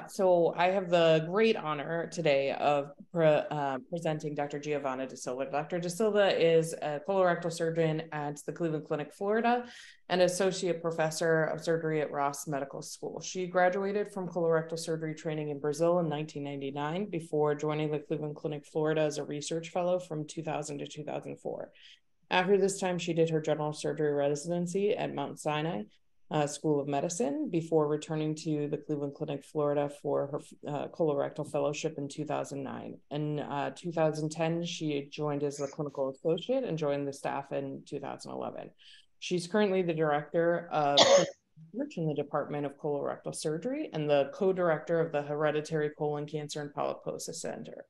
So I have the great honor today of presenting Dr. Giovanna da Silva. Dr. da Silva is a colorectal surgeon at the Cleveland Clinic, Florida, and associate professor of surgery at Ross Medical School. She graduated from colorectal surgery training in Brazil in 1999 before joining the Cleveland Clinic, Florida as a research fellow from 2000 to 2004. After this time, she did her general surgery residency at Mount Sinai School of Medicine before returning to the Cleveland Clinic, Florida for her colorectal fellowship in 2009. In 2010, she joined as a clinical associate and joined the staff in 2011. She's currently the director of research in the Department of Colorectal Surgery and the co-director of the Hereditary Colon Cancer and Polyposis Center.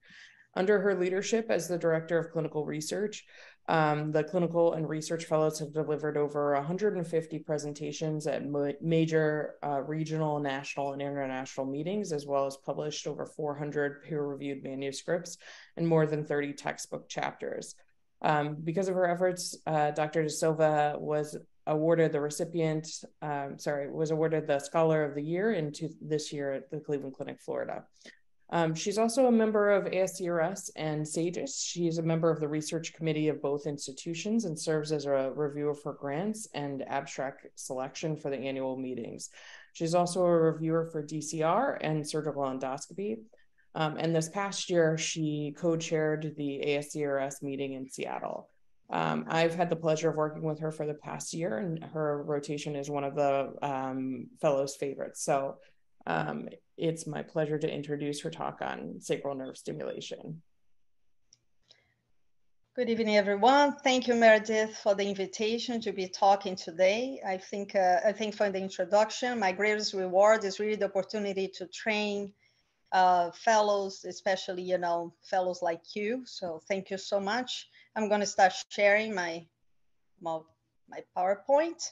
Under her leadership as the director of clinical research, the clinical and research fellows have delivered over 150 presentations at major regional, national, and international meetings, as well as published over 400 peer-reviewed manuscripts and more than 30 textbook chapters. Because of her efforts, Dr. da Silva was awarded the Scholar of the Year this year at the Cleveland Clinic, Florida. She's also a member of ASCRS and SAGES. She's a member of the research committee of both institutions and serves as a reviewer for grants and abstract selection for the annual meetings. She's also a reviewer for DCR and surgical endoscopy. And this past year, she co-chaired the ASCRS meeting in Seattle. I've had the pleasure of working with her for the past year, and her rotation is one of the fellows' favorites. So it's my pleasure to introduce her talk on sacral nerve stimulation. Good evening, everyone. Thank you, Meredith, for the invitation to be talking today. I think for the introduction, my greatest reward is really the opportunity to train fellows, especially, fellows like you. So thank you so much. I'm going to start sharing my PowerPoint.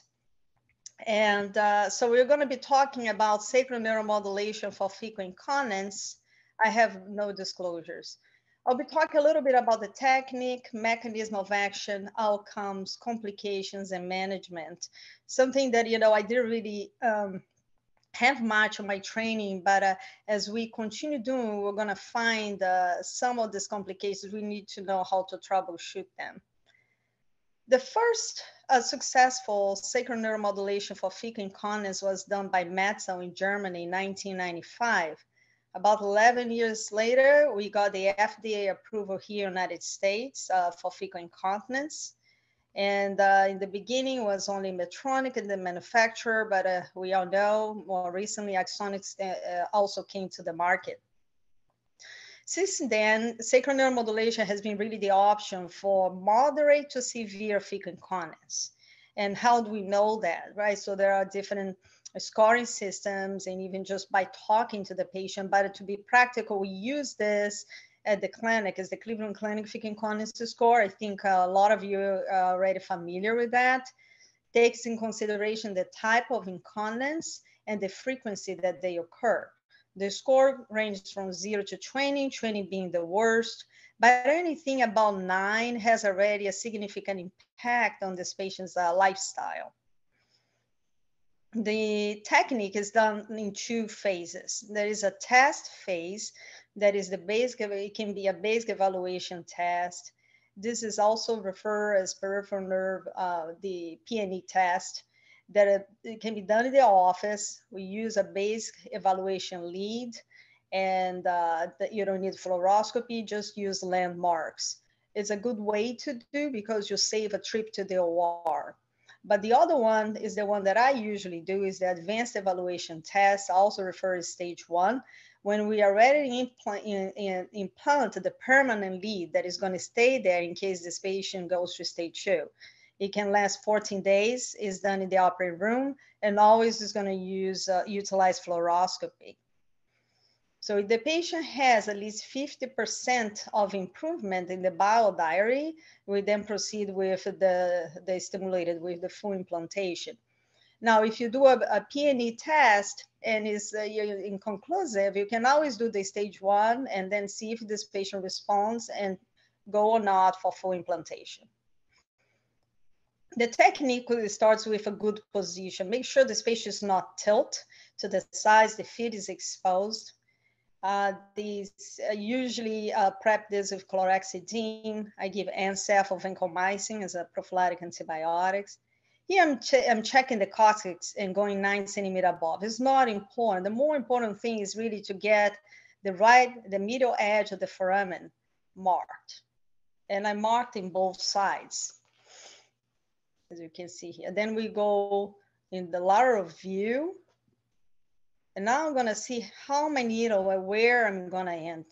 And so we're going to be talking about sacral neuromodulation for fecal incontinence. I have no disclosures. I'll be talking a little bit about the technique, mechanism of action, outcomes, complications, and management. Something that, I didn't really have much of my training, but as we continue doing, we're going to find some of these complications. We need to know how to troubleshoot them. The first successful sacral neuromodulation for fecal incontinence was done by Metzl in Germany in 1995. About 11 years later, we got the FDA approval here in the United States for fecal incontinence. And in the beginning, it was only Medtronic and the manufacturer, but we all know more recently, Axonics also came to the market. Since then, sacral neuromodulation has been really the option for moderate to severe fecal incontinence. And how do we know that, right? So there are different scoring systems, and even just by talking to the patient. But to be practical, we use this at the clinic, as the Cleveland Clinic Fecal Incontinence score. I think a lot of you are already familiar with that. Takes in consideration the type of incontinence and the frequency that they occur. The score ranges from 0 to 20, 20 being the worst, but anything about 9 has already a significant impact on this patient's lifestyle. The technique is done in 2 phases. There is a test phase that is the basic, it can be a basic evaluation test. This is also referred as peripheral nerve, the PNE test, that it can be done in the office. We use a basic evaluation lead, and you don't need fluoroscopy, just use landmarks. It's a good way to do because you save a trip to the OR. But the other one is the one that I usually do, is the advanced evaluation test, also referred as stage 1, when we are ready to implant the permanent lead that is going to stay there in case this patient goes to stage 2. It can last 14 days, is done in the operating room, and always is going to utilize fluoroscopy. So if the patient has at least 50% of improvement in the biodiary, we then proceed with the stimulated, with the full implantation. Now, if you do a PNE test and is inconclusive, you can always do the stage 1 and then see if this patient responds and go or not for full implantation. The technique starts with a good position. Make sure this patient is not tilt to the sides, the feet is exposed. These usually prep this with chlorhexidine. I give NSAF or vancomycin as a prophylactic antibiotics. Here I'm checking the coccyx and going 9 centimeters above. It's not important. The more important thing is really to get the middle edge of the foramen marked. And I marked in both sides, as you can see here. Then we go in the lateral view. And now I'm gonna see how my needle, where I'm gonna end.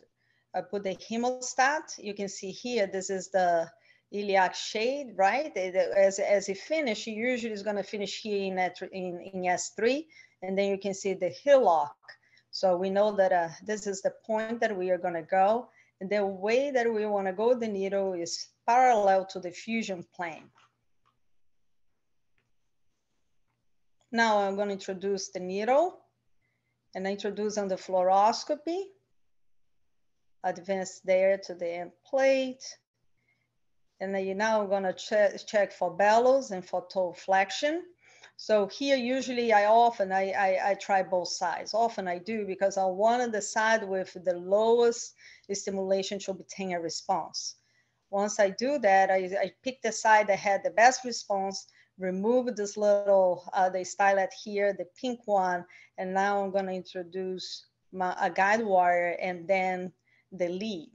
I put the hemostat. You can see here, this is the iliac shade, right? As it finishes, it usually is gonna finish here in S3, and then you can see the hillock. So we know that this is the point that we are gonna go. And the way that we wanna go the needle is parallel to the fusion plane. Now I'm gonna introduce the needle. And I introduce on the fluoroscopy, advance there to the end plate. And then now I'm gonna check for bellows and for toe flexion. So here, usually I try both sides. Often I do because I want the side with the lowest stimulation to obtain a response. Once I do that, I pick the side that had the best response, remove this little, the stylet here, the pink one, and now I'm gonna introduce a guide wire and then the lead.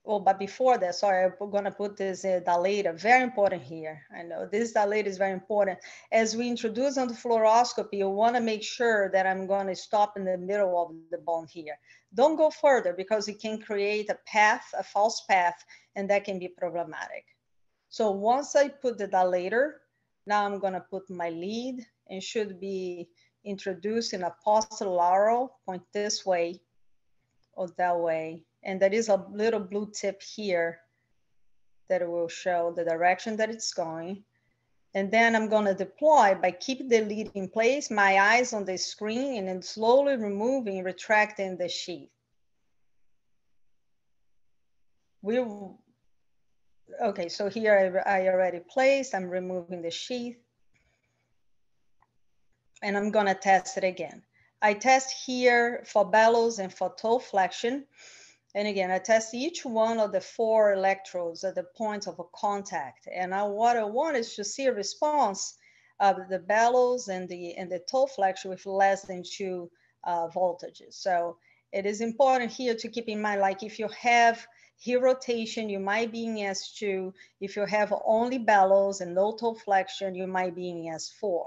But before that, sorry, I'm gonna put this dilator, very important here. I know this dilator is very important. As we introduce on the fluoroscopy, you wanna make sure that I'm gonna stop in the middle of the bone here. Don't go further because it can create a path, a false path, and that can be problematic. So once I put the dilator, now I'm gonna put my lead and should be introduced in a posterolateral, point this way or that way. And there is a little blue tip here that will show the direction that it's going. And then I'm gonna deploy by keeping the lead in place, my eyes on the screen, and then slowly removing, retracting the sheath. Okay, so here I already placed, I'm removing the sheath. And I'm gonna test it again. I test here for bellows and for toe flexion. And again, I test each one of the 4 electrodes at the point of a contact. And what I want is to see a response of the bellows and the toe flexion with less than 2 voltages. So it is important here to keep in mind, like if you have heel rotation, you might be in S2. If you have only bellows and no toe flexion, you might be in S4.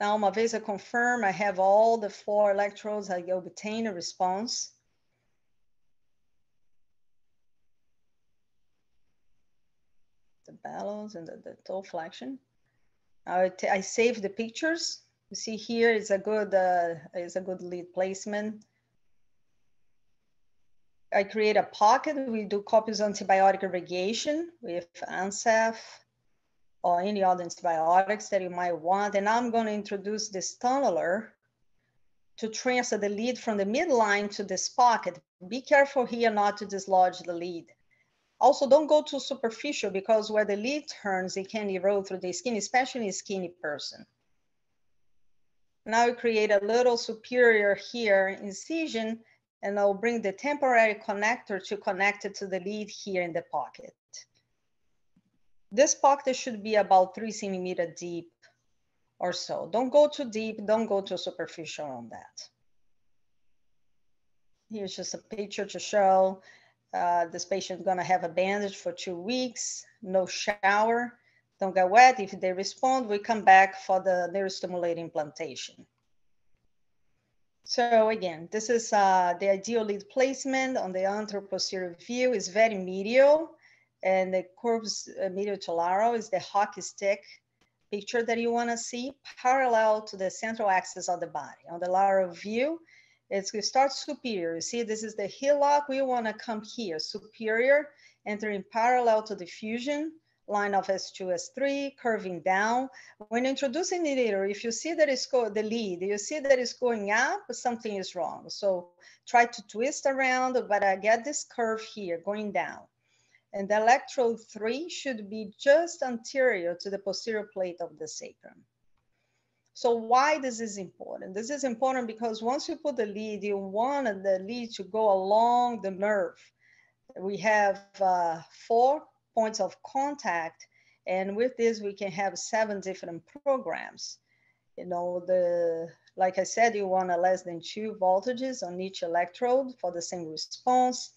Now, uma vez I confirm I have all the 4 electrodes, I obtain a response. The bellows and the toe flexion. I save the pictures. You see here is a good lead placement. I create a pocket. We do copious antibiotic irrigation with NSAF or any other antibiotics that you might want. And now I'm going to introduce this tunneler to transfer the lead from the midline to this pocket. Be careful here not to dislodge the lead. Also, don't go too superficial because where the lead turns, it can erode through the skin, especially in a skinny person. Now we create a little superior here incision, and I'll bring the temporary connector to connect it to the lead here in the pocket. This pocket should be about 3 centimeters deep or so. Don't go too deep, don't go too superficial on that. Here's just a picture to show this patient is gonna have a bandage for 2 weeks, no shower, don't get wet. If they respond, we come back for the neurostimulating implantation. So again, this is the ideal lead placement on the anteroposterior view is very medial, and the curves medial to lateral is the hockey stick picture that you want to see parallel to the central axis of the body. On the lateral view, we start superior. You see, this is the hillock. We want to come here, superior, entering parallel to the fusion line of S2, S3, curving down. When introducing the needle, if you see that it's the lead, you see that it's going up, something is wrong. So try to twist around, but I get this curve here going down. And the electrode 3 should be just anterior to the posterior plate of the sacrum. So why this is important? This is important because once you put the lead, you want the lead to go along the nerve. We have 4 points of contact, and with this we can have 7 different programs. You know, like I said, you want a less than 2 voltages on each electrode for the same response.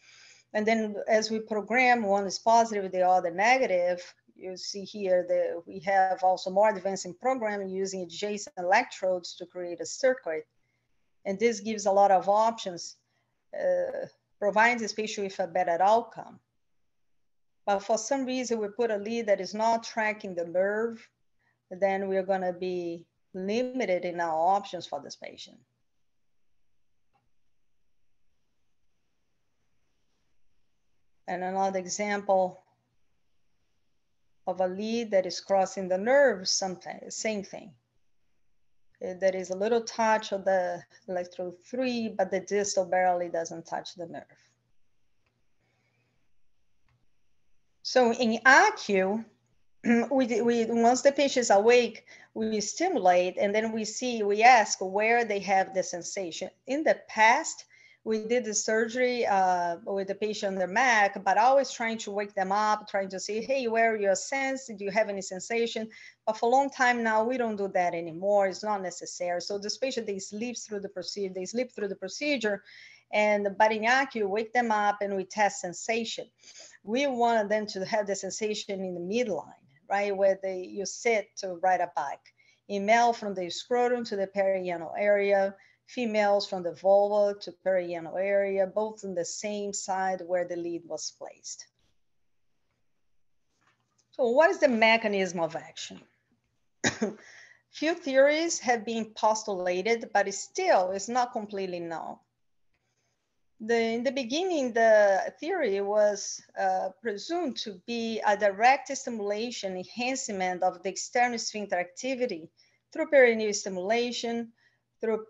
And then as we program, one is positive, the other negative. You see here that we have also more advanced in programming using adjacent electrodes to create a circuit. And this gives a lot of options, provides this patient with a better outcome. But for some reason, we put a lead that is not tracking the nerve, then we're going to be limited in our options for this patient. And another example of a lead that is crossing the nerve, same thing. There is a little touch of the electrode 3, but the distal barely doesn't touch the nerve. So in ACU, once the patient is awake, we stimulate, and then we ask where they have the sensation. In the past, we did the surgery with the patient on their MAC, but always trying to wake them up, trying to say, hey, where are your sense? Do you have any sensation? But for a long time now, we don't do that anymore. It's not necessary. So this patient, they sleep through the procedure, but in ACU, wake them up and we test sensation. We want them to have the sensation in the midline, right, where you sit to ride a bike. In male, from the scrotum to the perianal area, females from the vulva to perianal area, both on the same side where the lead was placed. So what is the mechanism of action? Few theories have been postulated, but still it's not completely known. In the beginning, the theory was presumed to be a direct stimulation enhancement of the external sphincter activity through perineal stimulation, through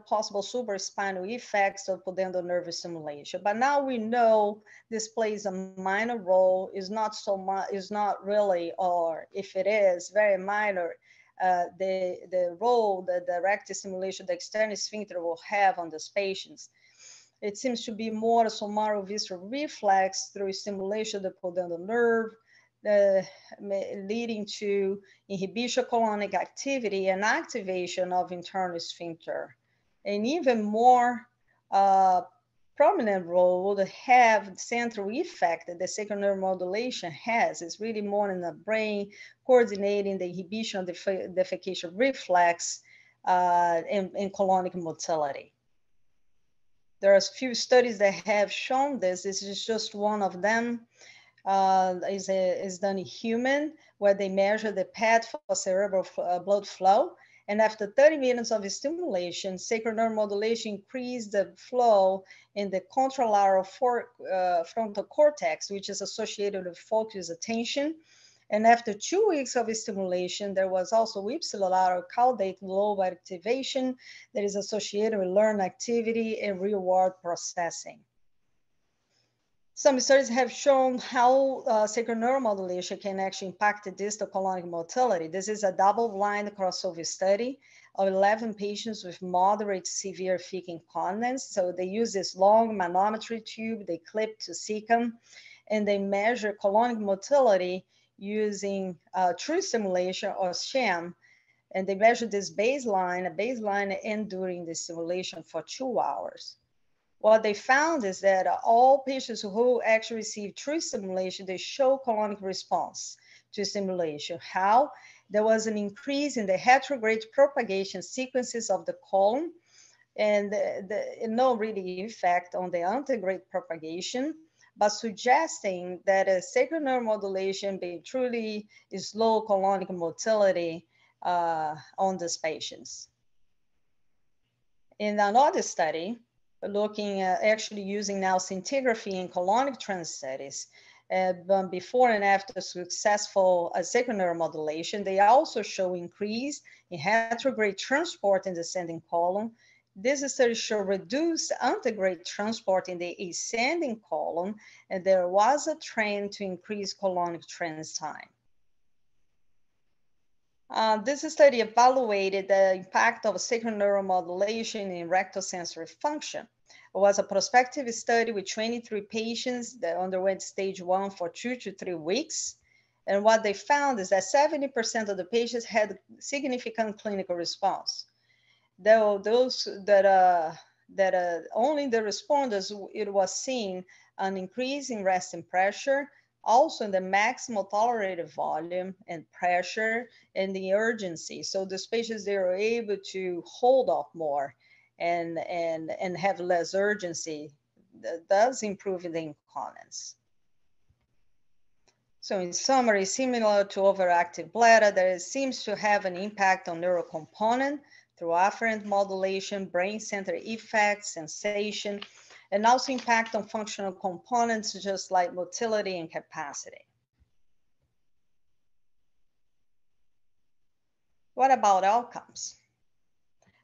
possible supraspinal effects of pudendal nerve stimulation. But now we know this plays a minor role, is not really, or if it is, very minor, the role that direct stimulation, the external sphincter will have on these patients. It seems to be more a somarovisceral reflex through stimulation of the pudendal nerve, leading to inhibition of colonic activity and activation of internal sphincter. An even more prominent role to have central effect that the sacral neuromodulation has is really more in the brain, coordinating the inhibition of the defecation reflex and colonic motility. There are a few studies that have shown this. This is just one of them. Is done in human, where they measure the PET for cerebral blood flow. And after 30 minutes of stimulation, sacral neuromodulation increased the flow in the contralateral frontal cortex, which is associated with focus attention. And after 2 weeks of stimulation, there was also ipsilateral caudate lobe activation that is associated with learned activity and reward processing. Some studies have shown how sacral neuromodulation can actually impact the distal colonic motility. This is a double-blind crossover study of 11 patients with moderate to severe fecal incontinence. So they use this long manometry tube, they clip to cecum, and they measure colonic motility using true stimulation or sham. And they measure this baseline and during the stimulation for 2 hours. What they found is that all patients who actually receive true stimulation, they show colonic response to stimulation. How? There was an increase in the retrograde propagation sequences of the colon, and no really effect on the antegrade propagation, but suggesting that a sacral neuromodulation may truly slow colonic motility on these patients. In another study, looking at actually using now scintigraphy in colonic trans studies, before and after successful sacral neuromodulation. They also show increase in retrograde transport in the ascending colon. This study showed reduced antegrade transport in the ascending colon, and there was a trend to increase colonic trans time. This study evaluated the impact of sacral neuromodulation in rectal sensory function. It was a prospective study with 23 patients that underwent stage 1 for 2 to 3 weeks. And what they found is that 70% of the patients had significant clinical response. Though those that only the responders, it was seen an increase in resting pressure, also in the maximal tolerated volume and pressure and the urgency. So these patients, they are able to hold off more and have less urgency. That does improve the incontinence. So in summary, similar to overactive bladder, there seems to have an impact on neural component through afferent modulation, brain center effects, sensation, and also impact on functional components just like motility and capacity. What about outcomes?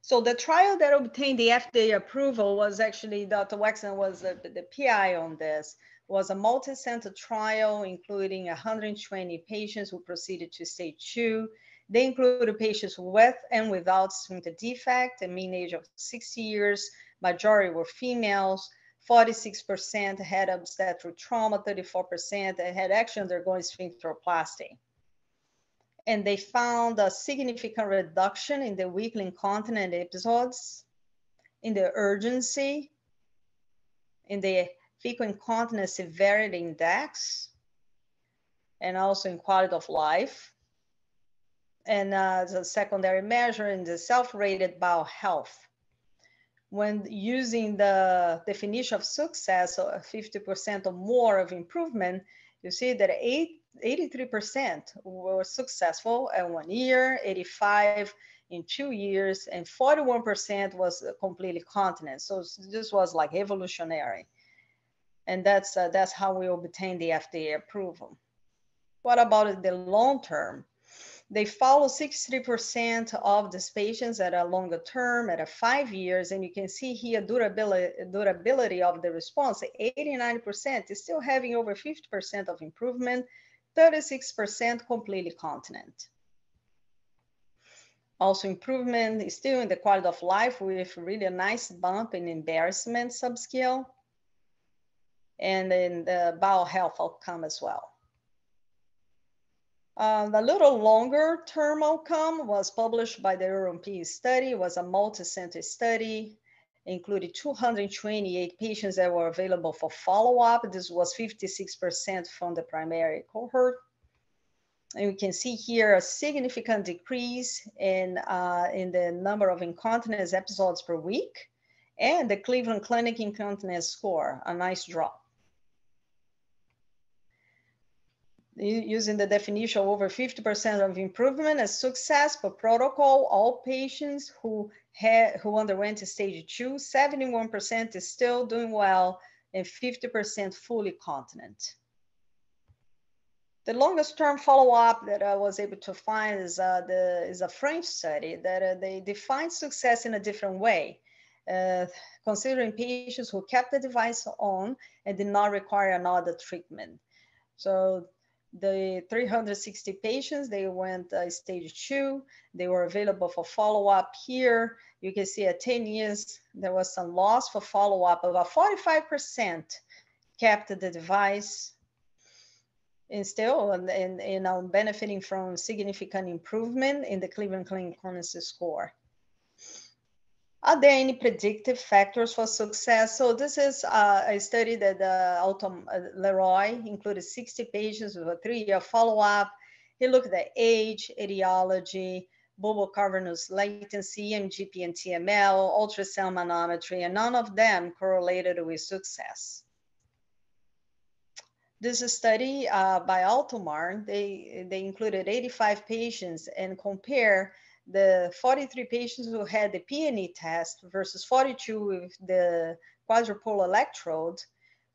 So the trial that obtained the FDA approval was actually, Dr. Wexner was the PI on this, was a multi-center trial including 120 patients who proceeded to stage 2. They included patients with and without sphincter defect, a mean age of 60 years, majority were females, 46% had obstetric trauma, 34% had actually undergone sphincteroplasty. And they found a significant reduction in the weekly incontinent episodes, in the urgency, in the fecal incontinence severity index, and also in quality of life. And as a secondary measure in the self-rated bowel health. When using the definition of success, or 50% or more of improvement, you see that 83% were successful at 1 year, 85% in 2 years, and 41% was completely continent. So this was like evolutionary. And that's how we obtained the FDA approval. What about the long term? They follow 63% of these patients at a longer term, at 5 years, and you can see here durability of the response. 89% is still having over 50% of improvement, 36% completely continent. Also improvement is still in the quality of life with really a nice bump in embarrassment subscale, and in the bowel health outcome as well. The little longer term outcome was published by the European study. It was a multi-center study, included 228 patients that were available for follow-up. This was 56% from the primary cohort. And you can see here a significant decrease in the number of incontinence episodes per week, and the Cleveland Clinic incontinence score, a nice drop. Using the definition of over 50% of improvement as success per protocol, all patients who underwent stage 2, 71% is still doing well, and 50% fully continent. The longest term follow-up that I was able to find is a French study that they defined success in a different way, considering patients who kept the device on and did not require another treatment. So the 360 patients, they went stage 2. They were available for follow-up here. You can see at 10 years, there was some loss for follow-up. About 45% kept the device and still benefiting from significant improvement in the Cleveland Clinic incontinence score. Are there any predictive factors for success? So this is a study that Leroy included 60 patients with a 3-year follow-up. He looked at age, etiology, bulbar cavernous latency, MGP and TML, ultrasound manometry, and none of them correlated with success. This is a study by Altomar. They included 85 patients and compare the 43 patients who had the PNE test versus 42 with the quadrupole electrode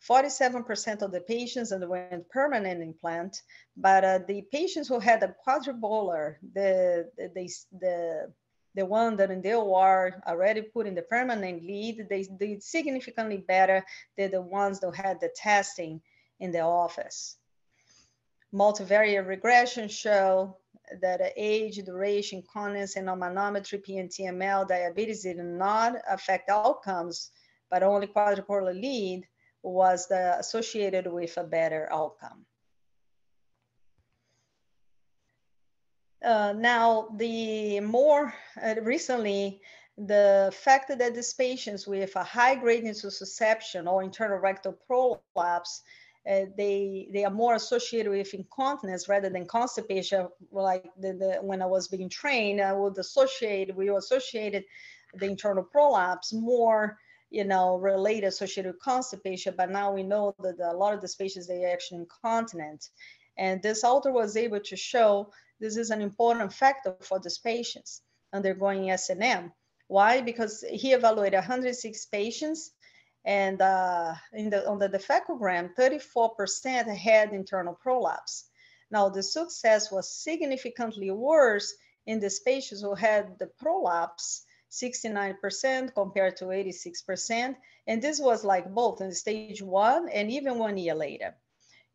47% of the patients underwent permanent implant, but the patients who had a quadripolar, the one that in the OR already put in the permanent lead, they did significantly better than the ones that had the testing in the office. Multivariate regression show that age, duration, continence, and on manometry, PNTML, diabetes did not affect outcomes, but only quadripolar lead was associated with a better outcome. Now, the more recently, the fact that these patients with a high-grade intussusception or internal rectal prolapse, they are more associated with incontinence rather than constipation. Like when I was being trained, we associated the internal prolapse more, related associated with constipation. But now we know that a lot of these patients, they are actually incontinent. And this author was able to show this is an important factor for these patients undergoing S&M. Why? Because he evaluated 106 patients, and on the fecogram, 34% had internal prolapse. Now, the success was significantly worse in these patients who had the prolapse, 69% compared to 86%. And this was like both in stage 1 and even 1 year later.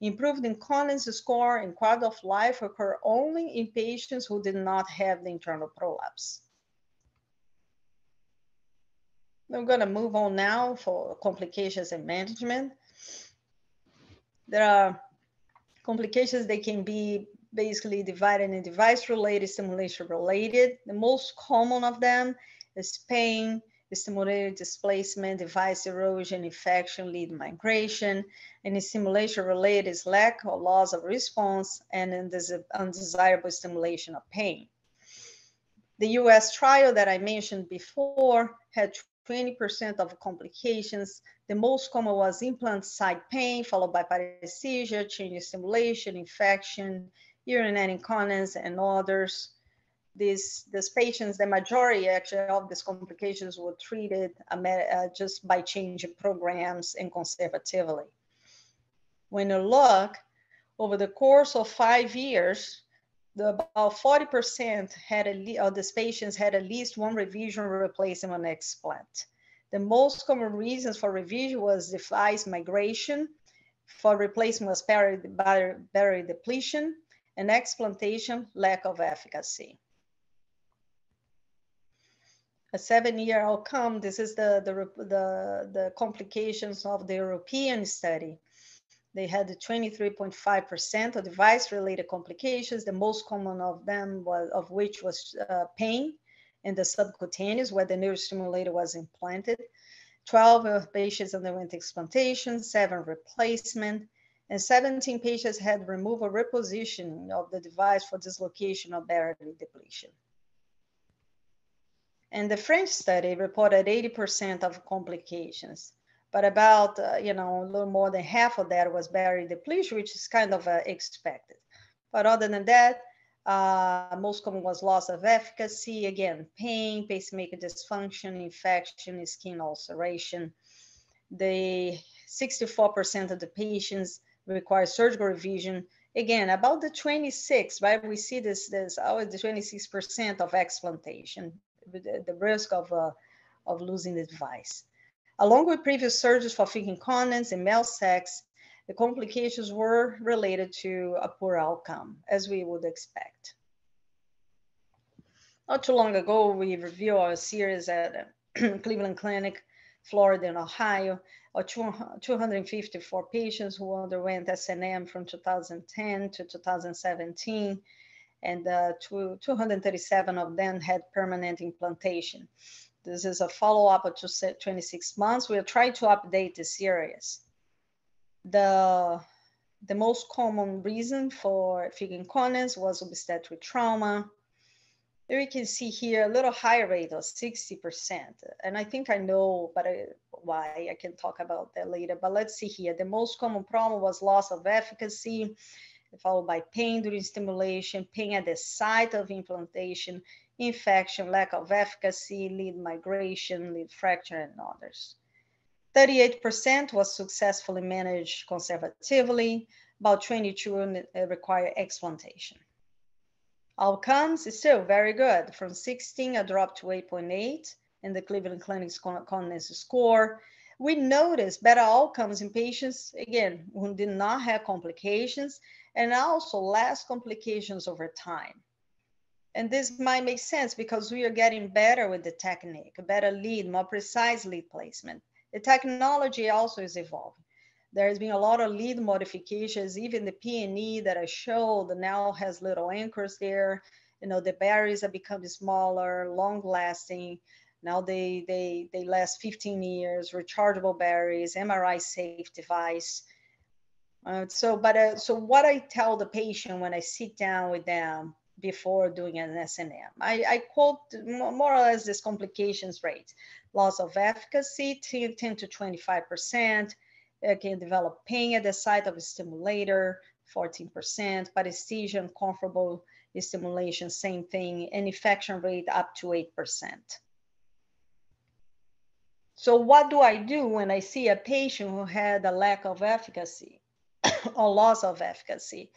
Improved incontinence score and quality of life occur only in patients who did not have the internal prolapse. I'm going to move on now for complications and management. There are complications that can be basically divided in device-related, stimulation-related. The most common of them is pain, stimulated displacement, device erosion, infection, lead migration, and stimulation-related is lack or loss of response, and then there's undesirable stimulation of pain. The US trial that I mentioned before had 20% of complications. The most common was implant site pain, followed by paresthesia, change in stimulation, infection, urinary incontinence, and others. These patients, the majority actually of these complications were treated just by changing programs and conservatively. When you look over the course of 5 years, about 40% of these patients had at least one revision or replacement on explant. The most common reasons for revision was device migration, for replacement was barrier depletion, and explantation, lack of efficacy. A 7-year outcome, this is the complications of the European study. They had 23.5% of device-related complications. The most common of them of which was pain in the subcutaneous where the neurostimulator was implanted. 12 patients underwent explantation, 7 replacement, and 17 patients had removal repositioning of the device for dislocation or barrier depletion. And the French study reported 80% of complications, but about, a little more than half of that was barrier depletion, which is kind of expected. But other than that, most common was loss of efficacy, again, pain, pacemaker dysfunction, infection, skin ulceration. The 64% of the patients require surgical revision. Again, about the 26, right? We see there's always the 26% of explantation, the risk of losing the device. Along with previous surgeries for fecal incontinence and male sex, the complications were related to a poor outcome, as we would expect. Not too long ago, we reviewed our series at Cleveland Clinic, Florida, and Ohio, of 254 patients who underwent S&M from 2010 to 2017. And 237 of them had permanent implantation. This is a follow-up of 26 months. We are trying to update the series. The most common reason for fecal incontinence was obstetric trauma. There you can see here a little higher rate of 60%. And I think I know why. I can talk about that later. But let's see here. The most common problem was loss of efficacy, followed by pain during stimulation, pain at the site of implantation, infection, lack of efficacy, lead migration, lead fracture, and others. 38% was successfully managed conservatively. About 22 require explantation. Outcomes is still very good. From 16, a drop to 8.8 in the Cleveland Clinic's continence score. We noticed better outcomes in patients, again, who did not have complications, and also less complications over time. And this might make sense because we are getting better with the technique, a better lead, more precise lead placement. The technology also is evolving. There has been a lot of lead modifications, even the P&E that I showed now has little anchors there. You know, the batteries are becoming smaller, long lasting. Now they last 15 years, rechargeable batteries, MRI safe device. So what I tell the patient when I sit down with them before doing an SNM, I quote more or less this complications rate. Loss of efficacy, 10 to 25%. Can develop pain at the site of a stimulator, 14%. Paresthesia, uncomfortable stimulation, same thing. And infection rate up to 8%. So what do I do when I see a patient who had a lack of efficacy or loss of efficacy?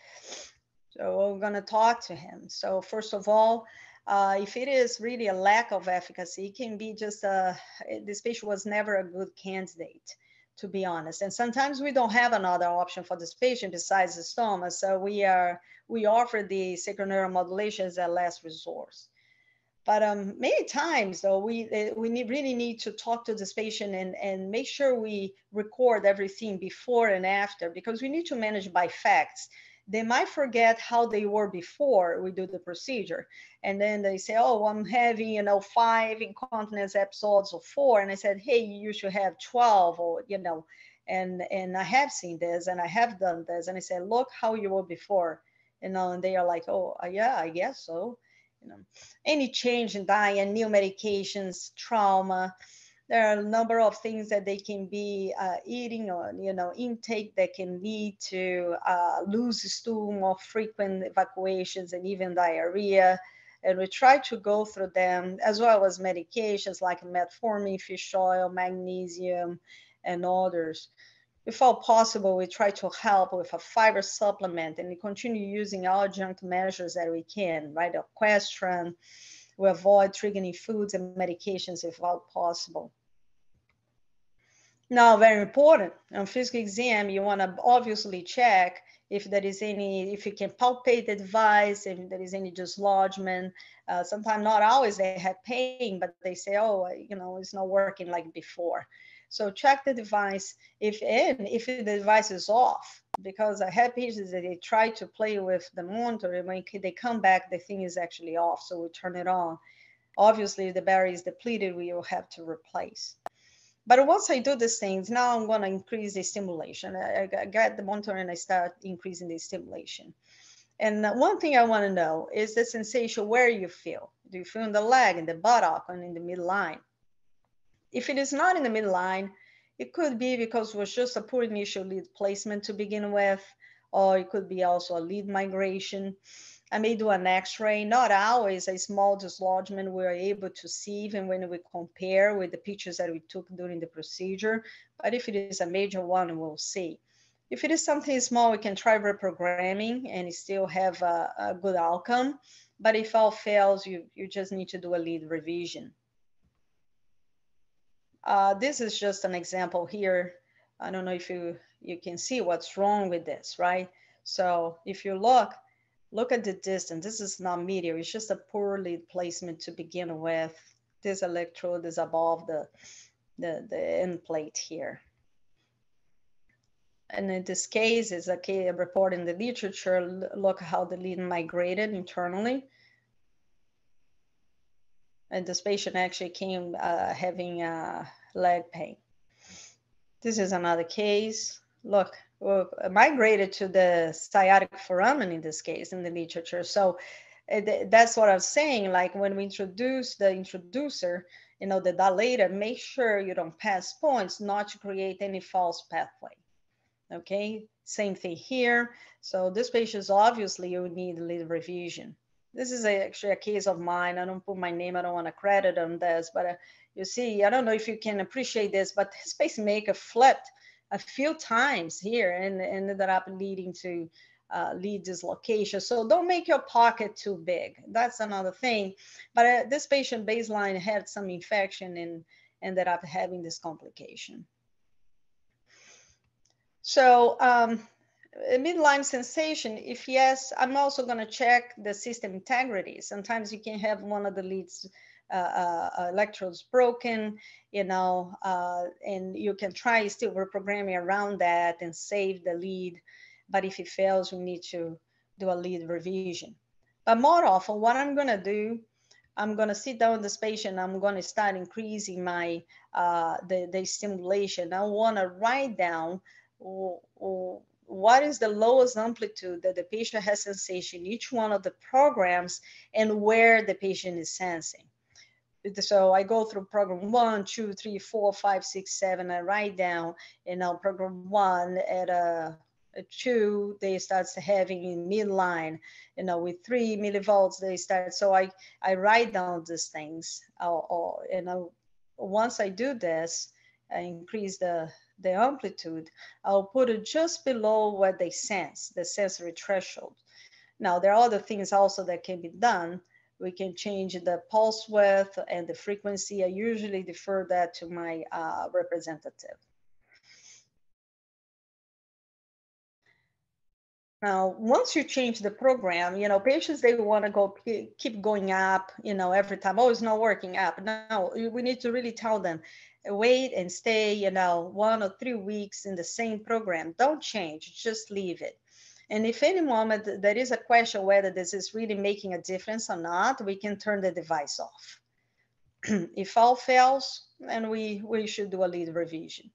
So we're going to talk to him. So first of all, if it is really a lack of efficacy, it can be just this patient was never a good candidate, to be honest. And sometimes we don't have another option for this patient besides the stoma. So we offer the sacral neuromodulation as a last resource. But many times, though, we really need to talk to this patient and make sure we record everything before and after, because we need to manage by facts. They might forget how they were before we do the procedure. And then they say, oh, I'm having, 5 incontinence episodes or 4. And I said, hey, you should have 12 or, and I have seen this and I have done this. And I said, look how you were before, and they are like, oh, yeah, I guess so. Any change in diet, new medications, trauma. There are a number of things that they can be eating or, intake that can lead to loose stool, more frequent evacuations, and even diarrhea. And we try to go through them, as well as medications like metformin, fish oil, magnesium, and others. If all possible, we try to help with a fiber supplement, and we continue using all adjunct measures that we can, right? Equestrian, we avoid triggering foods and medications if all possible. Now, very important, on physical exam, you want to obviously check if there is if you can palpate the device, if there is any dislodgement. Sometimes, not always, they have pain, but they say, oh, it's not working like before. So check the device if the device is off, because I have patients that they try to play with the monitor, and when they come back, the thing is actually off. So we turn it on. Obviously, if the battery is depleted, we will have to replace. But once I do these things, now I'm going to increase the stimulation. I get the monitor and I start increasing the stimulation. And one thing I want to know is the sensation where you feel. Do you feel in the leg, in the buttock, or in the midline? If it is not in the midline, it could be because it was just a poor initial lead placement to begin with, or it could be also a lead migration. I may do an X-ray, not always a small dislodgement we're able to see even when we compare with the pictures that we took during the procedure. But if it is a major one, we'll see. If it is something small, we can try reprogramming and still have a good outcome. But if all fails, you just need to do a lead revision. This is just an example here. I don't know if you can see what's wrong with this, right? So if you look at the distance. This is not medial. It's just a poor lead placement to begin with. This electrode is above the end plate here. And in this case, it's a report in the literature. Look how the lead migrated internally. And this patient actually came having leg pain. This is another case. Look, migrated to the sciatic foramen in this case in the literature. So that's what I was saying. Like when we introduce the introducer, the dilator, make sure you don't pass points, not to create any false pathway. Okay, same thing here. So this patient obviously you would need lead revision. This is actually a case of mine. I don't put my name, I don't want to credit on this, but you see, I don't know if you can appreciate this, but his pacemaker flipped a few times here and ended up leading to lead dislocation. So don't make your pocket too big. That's another thing. But this patient baseline had some infection and ended up having this complication. So midline sensation, if yes, I'm also going to check the system integrity. Sometimes you can have one of the leads electrodes broken, you know, and you can try still reprogramming around that and save the lead. But if it fails, we need to do a lead revision. But more often, what I'm going to do, I'm going to sit down with this patient. I'm going to start increasing my the stimulation. I want to write down what is the lowest amplitude that the patient has sensation, each one of the programs, and where the patient is sensing. So I go through program 1, 2, 3, 4, 5, 6, 7. I write down, you know, program 1 at a 2, they start having in midline, you know, with 3 millivolts, they start. So I write down these things. You know, once I do this, I increase the amplitude, I'll put it just below what they sense, the sensory threshold. Now, there are other things also that can be done. We can change the pulse width and the frequency. I usually defer that to my representative. Now, once you change the program, you know, patients, they want to go keep going up, you know, every time. Oh, it's not working up. No, we need to really tell them, wait and stay, you know, 1 or 3 weeks in the same program. Don't change, just leave it. And if any moment there is a question whether this is really making a difference or not, we can turn the device off. If all fails, then we should do a lead revision.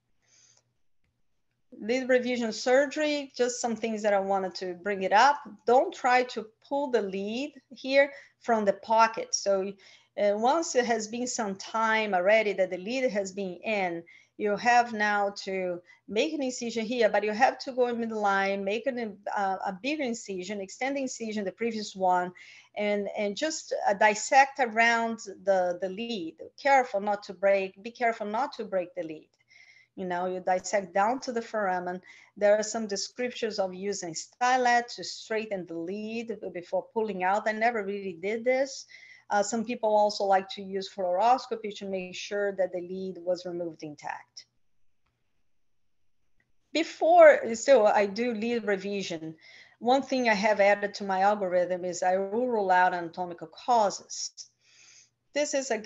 Lead revision surgery, just some things that I wanted to bring it up. Don't try to pull the lead here from the pocket. So once it has been some time already that the lead has been in, you have now to make an incision here, but you have to go in midline, make a bigger incision, extend the incision, the previous one, and just dissect around the lead. Careful not to break, be careful not to break the lead. You know, you dissect down to the foramen. There are some descriptions of using stylet to straighten the lead before pulling out. I never really did this. Some people also like to use fluoroscopy to make sure that the lead was removed intact. Before still I do lead revision, one thing I have added to my algorithm is I will rule out anatomical causes. This is a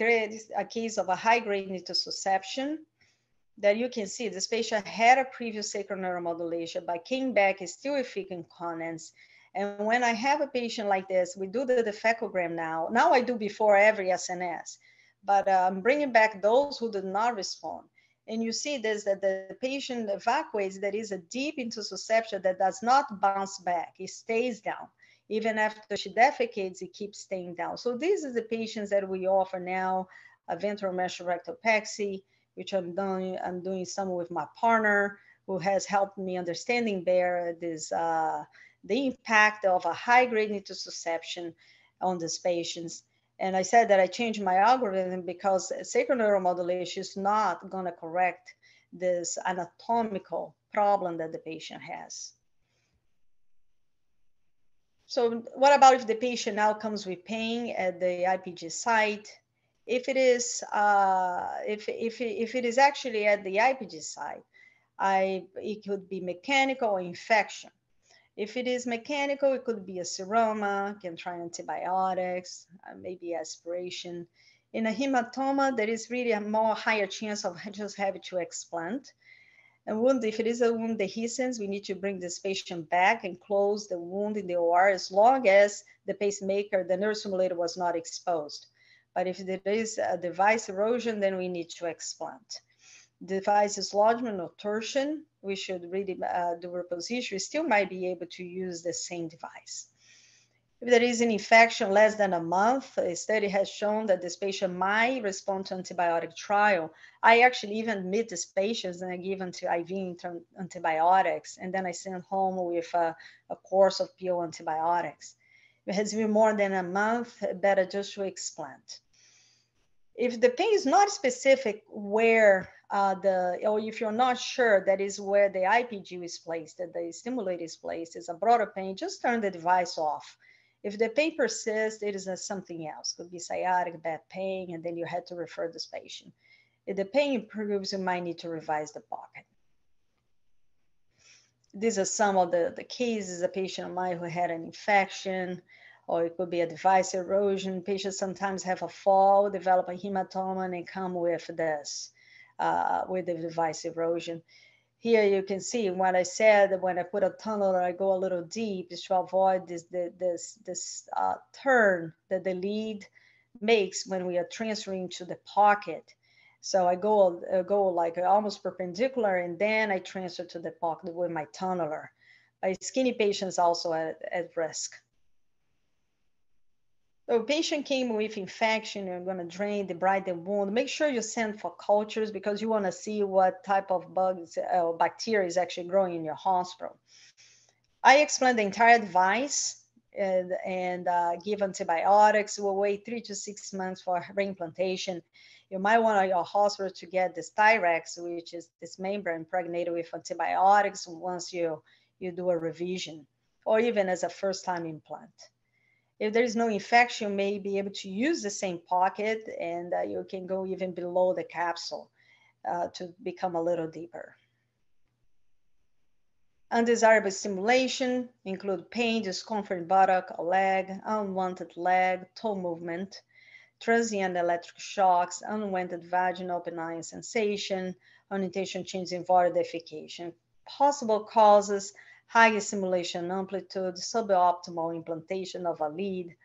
case of a high-grade intussusception that you can see this patient had a previous sacral neuromodulation, but came back is still with fecal incontinence. And when I have a patient like this, we do the fecogram now. Now I do before every SNS, but I'm bringing back those who did not respond. And you see this, that the patient evacuates, there is a deep intussusception that does not bounce back. It stays down. Even after she defecates, it keeps staying down. So these are the patients that we offer now, a ventral mesh rectopexy, which I'm doing some with my partner who has helped me understanding better this, the impact of a high-grade intussusception on these patients. And I said that I changed my algorithm because sacral neuromodulation is not going to correct this anatomical problem that the patient has. So what about if the patient now comes with pain at the IPG site? If it is if it is actually at the IPG site, it could be mechanical or infection. If it is mechanical, it could be a seroma, can try antibiotics, maybe aspiration. In a hematoma, there is really a more higher chance of just having to explant. And wound, if it is a wound dehiscence, we need to bring this patient back and close the wound in the OR as long as the pacemaker, the neurostimulator was not exposed. But if there is a device erosion, then we need to explant. Device dislodgement or torsion, we should really do reposition. We still might be able to use the same device. If there is an infection less than a month, a study has shown that this patient might respond to antibiotic trial. I actually even admit these patients and I give them to IV antibiotics, and then I send home with a course of PO antibiotics. If it has been more than a month, better just to explant. If the pain is not specific where or if you're not sure that is where the IPG is placed, that the stimulator is placed, is a broader pain, just turn the device off. If the pain persists, it is something else. Could be sciatic, back pain, and then you had to refer this patient. If the pain improves, you might need to revise the pocket. These are some of the cases. A patient of mine who had an infection, or it could be a device erosion. Patients sometimes have a fall, develop a hematoma, and come with this, with the device erosion. Here you can see what I said, when I put a tunnel, I go a little deep just to avoid this turn that the lead makes when we are transferring to the pocket. So I go like almost perpendicular, and then I transfer to the pocket with my tunneler. Skinny patients also at risk. So a patient came with infection, you're going to drain, debride the wound. Make sure you send for cultures because you want to see what type of bugs or bacteria is actually growing in your hospital. I explain the entire device and give antibiotics. We'll wait 3 to 6 months for reimplantation. You might want your hospital to get this Tyrex, which is this membrane impregnated with antibiotics once you do a revision, or even as a first-time implant. If there is no infection, you may be able to use the same pocket, and you can go even below the capsule to become a little deeper. Undesirable stimulation include pain, discomfort in buttock or leg, unwanted leg, toe movement, transient electric shocks, unwanted vaginal benign sensation, unintentional change in body defecation. Possible causes: high stimulation amplitude, suboptimal implantation of a lead,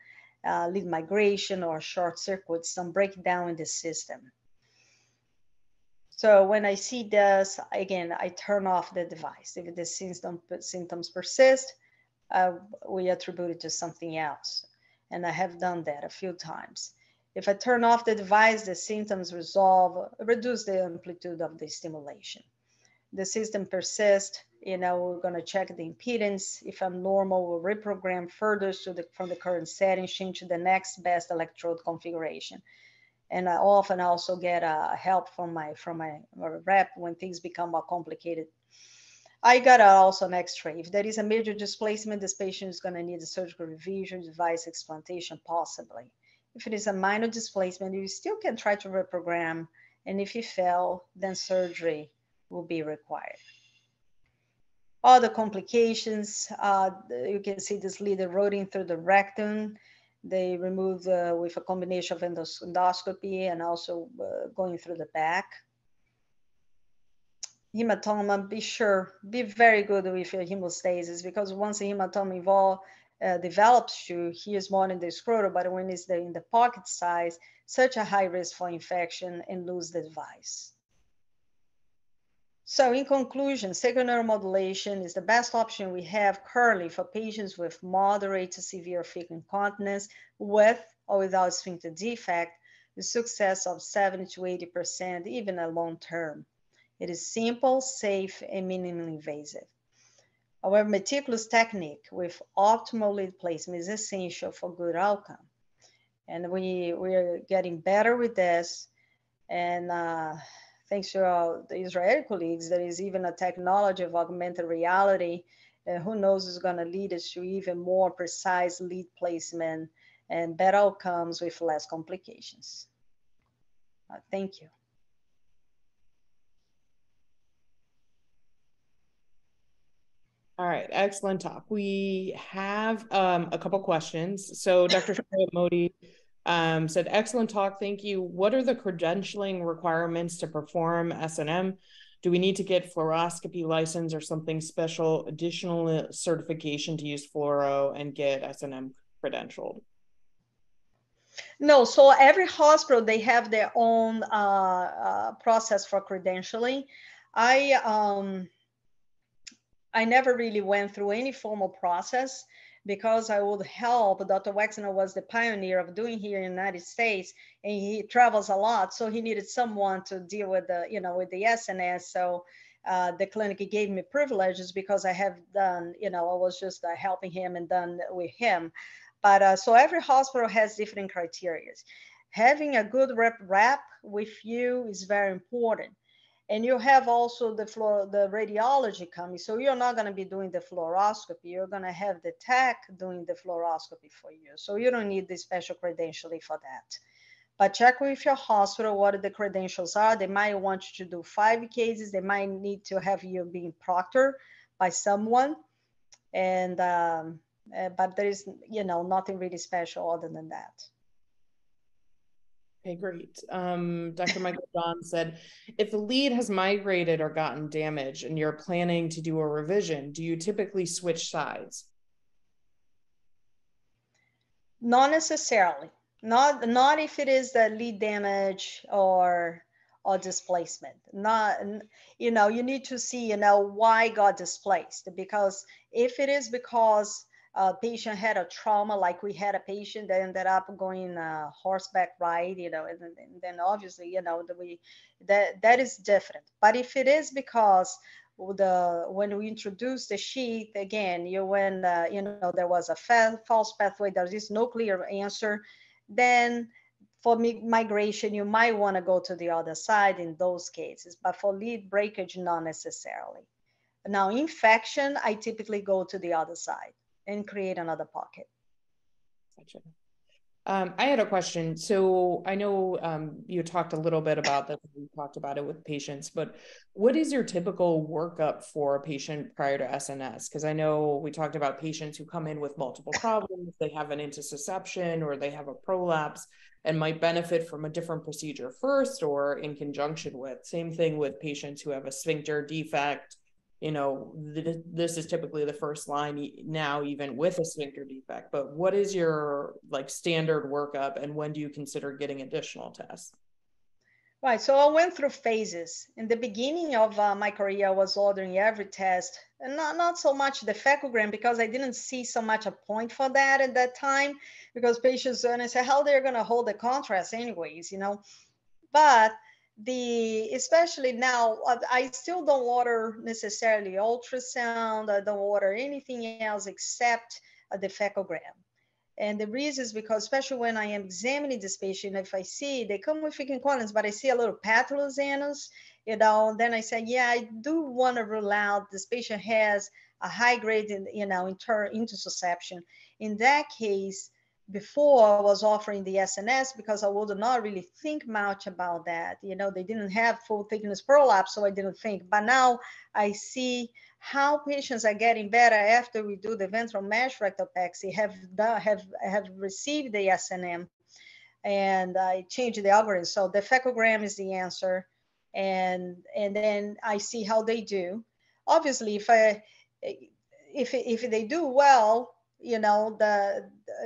lead migration or short circuit, some breakdown in the system. So when I see this, again, I turn off the device. If the symptoms persist, we attribute it to something else. And I have done that a few times. If I turn off the device, the symptoms resolve, reduce the amplitude of the stimulation. The system persists, we're going to check the impedance. If abnormal, we'll reprogram further from the current setting, change to the next best electrode configuration. And I often also get help from my rep when things become more complicated. I got also an X-ray. If there is a major displacement, this patient is going to need a surgical revision, device explantation, possibly. If it is a minor displacement, you still can try to reprogram. And if you fail, then surgery will be required. Other complications, you can see this lead eroding through the rectum. They removed with a combination of endoscopy and also going through the back. Hematoma, be very good with your hemostasis, because once the hematoma develops here's more in the scrotum, but when it's in the pocket size, such a high risk for infection and lose the device. So in conclusion, sacral neuromodulation is the best option we have currently for patients with moderate to severe fecal incontinence with or without sphincter defect, with success of 70 to 80%, even a long term. It is simple, safe, and minimally invasive. Our meticulous technique with optimal lead placement is essential for good outcome. And we're getting better with this. And thanks to the Israeli colleagues, there is even a technology of augmented reality. Who knows is going to lead us to even more precise lead placement and better outcomes with less complications. Thank you. All right, excellent talk. We have a couple questions. So Dr. Modi said, excellent talk, thank you. What are the credentialing requirements to perform S&M? Do we need to get fluoroscopy license or something special, additional certification to use fluoro and get S&M credentialed? No, so every hospital, they have their own process for credentialing. I never really went through any formal process because I would help. Dr. Wexner was the pioneer of doing here in the United States, and he travels a lot. So he needed someone to deal with the, with the SNS. So the clinic gave me privileges because I have done, I was just helping him and done with him. But so every hospital has different criteria. Having a good rep with you is very important. And you have also the radiology coming. So you're not going to be doing the fluoroscopy. You're going to have the tech doing the fluoroscopy for you. So you don't need the special credentialing for that. But check with your hospital what the credentials are. They might want you to do 5 cases. They might need to have you being proctored by someone. And but there is, nothing really special other than that. Okay, great. Dr. Michael John said, if the lead has migrated or gotten damaged and you're planning to do a revision, do you typically switch sides? Not necessarily. Not if it is the lead damage or displacement. Not, you need to see, why got displaced. Because if it is because a patient had a trauma, like we had a patient that ended up going horseback ride, and then obviously, that is different. But if it is because when we introduced the sheath again, when there was a false pathway, there is no clear answer, then for migration, you might want to go to the other side in those cases. But for lead breakage, not necessarily. Now, infection, I typically go to the other side and create another pocket. Gotcha. I had a question. So I know you talked a little bit about that. We talked about it with patients, but what is your typical workup for a patient prior to SNS? Because I know we talked about patients who come in with multiple problems. They have an intussusception or they have a prolapse and might benefit from a different procedure first or in conjunction with. Same thing with patients who have a sphincter defect. This is typically the first line now, even with a sphincter defect. But what is your standard workup, and when do you consider getting additional tests? Right. So I went through phases. In the beginning of my career, I was ordering every test, and not so much the fecogram, because I didn't see so much a point for that at that time, because patients, and I said, how they're going to hold the contrast anyways, But especially now, I still don't order necessarily ultrasound. I don't order anything else except the fecogram. And the reason is because, especially when I am examining this patient, if I see they come with fecal incontinence, but I see a little patulous, then I say, yeah, I do want to rule out this patient has a high-grade, intussusception. In that case, before I was offering the SNS because I would not really think much about that. They didn't have full thickness prolapse, so I didn't think. But now I see how patients are getting better after we do the ventral mesh rectopexy, have received the SNM, and I changed the algorithm. So the fecogram is the answer, and then I see how they do. Obviously, if they do well,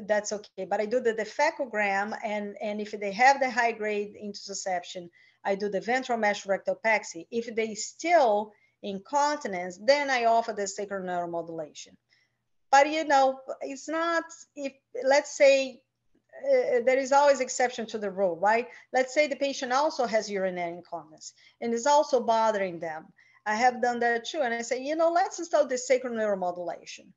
that's okay. But I do the fecogram, and if they have the high-grade intussusception, I do the ventral mesh rectopexy. If they still incontinence, then I offer the sacral neuromodulation. But it's not, if let's say there is always exception to the rule, right? Let's say the patient also has urinary incontinence and is also bothering them. I have done that too, and I say, let's install the sacral neuromodulation.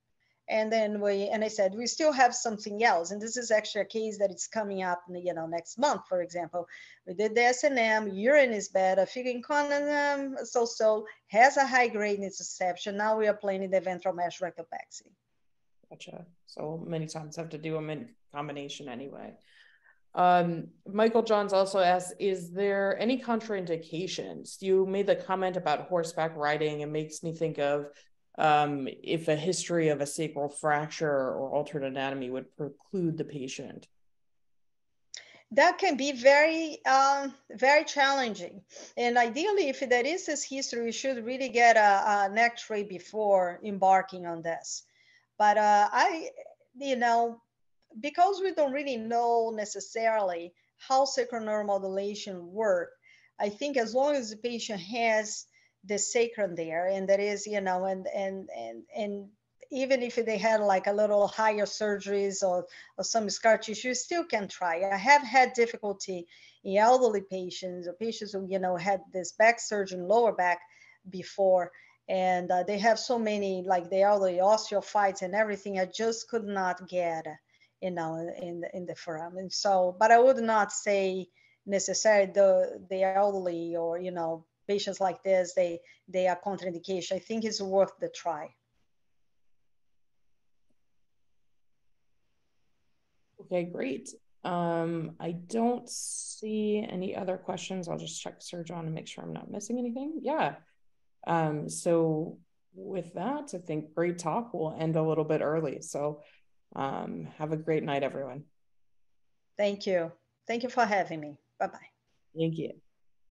And then I said, we still have something else. And this is actually a case that it's coming up, next month, for example. We did the SNM, urine is better, fecal incontinence, so has a high-grade intussusception. Now we are planning the ventral mesh rectopexy. Gotcha. So many times have to do them in combination anyway. Michael Johns also asks, is there any contraindications? You made the comment about horseback riding. It makes me think of if a history of a sacral fracture or altered anatomy would preclude the patient. That can be very, very challenging. And ideally, if there is this history, we should really get an X-ray before embarking on this. But because we don't really know necessarily how sacral neuromodulation works, I think as long as the patient has the sacrum there, and that is, and even if they had like a little higher surgeries or some scar tissue, you still can try. I have had difficulty in elderly patients or patients who, had this back surgery, lower back before, and they have so many, like the elderly osteophytes and everything. I just could not get, you know, in the foramen. So, but I would not say necessarily the elderly or, you know, patients like this, they are contraindication. I think it's worth the try. Okay, great. I don't see any other questions. I'll just check Surgeon and make sure I'm not missing anything. Yeah. So with that, I think great talk. We'll end a little bit early. So have a great night, everyone. Thank you. Thank you for having me. Bye-bye. Thank you.